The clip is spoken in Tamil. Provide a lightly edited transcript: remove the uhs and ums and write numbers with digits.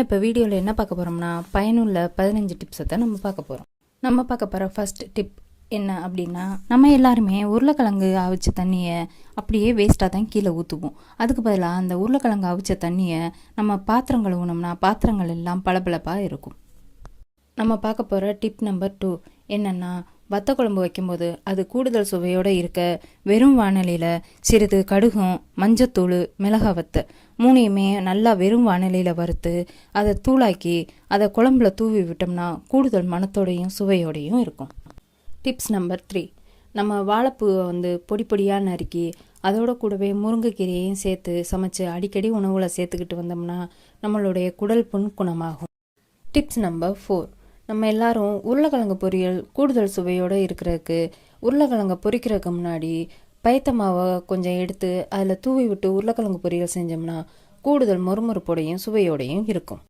இப்போ வீடியோவில் என்ன பார்க்க போகிறோம்னா பயனுள்ள 15 டிப்ஸை தான் நம்ம பார்க்க போகிறோம். நம்ம பார்க்க போகிற ஃபர்ஸ்ட் டிப் என்ன அப்படின்னா, நம்ம எல்லாருமே உருளைக்கிழங்கு அவிச்ச தண்ணியை அப்படியே வேஸ்ட்டாக தான் கீழே ஊற்றுவோம். அதுக்கு பதிலாக அந்த உருளைக்கிழங்கு அவிச்ச தண்ணியை நம்ம பாத்திரம் கழுவுனோம்னா பாத்திரங்கள் எல்லாம் பளபளப்பாக இருக்கும். நம்ம பார்க்க போகிற டிப் நம்பர் 2 என்னென்னா, வத்த குழம்பு வைக்கும்போது அது கூடுதல் சுவையோடு இருக்க வெறும் வாணலியில் சிறிது கடுகும் மஞ்சத்தூள் மிளகாய் வத்த மூணையுமே நல்லா வெறும் வாணலியில் வறுத்து அதை தூளாக்கி அதை குழம்புல தூவி விட்டோம்னா கூடுதல் மணத்தோடையும் சுவையோடையும் இருக்கும். டிப்ஸ் நம்பர் 3, நம்ம வாழைப்பூவை பொடி பொடியாக நறுக்கி அதோட கூடவே முருங்கைக்கீரையையும் சேர்த்து சமைச்சு அடிக்கடி உணவில் சேர்த்துக்கிட்டு வந்தோம்னா நம்மளுடைய குடல் புண் குணமாகும். டிப்ஸ் நம்பர் 4, நம்ம எல்லாரும் உருளைக்கிழங்கு பொரியல் கூடுதல் சுவையோடு இருக்கிறதுக்கு உருளைக்கிழங்கை பொரிக்கிறதுக்கு முன்னாடி பயத்த மாவை கொஞ்சம் எடுத்து அதில் தூவி விட்டு உருளைக்கிழங்கு பொரியல் செஞ்சோம்னா கூடுதல் மொறுமொறுப்போடையும் சுவையோடையும் இருக்கும்.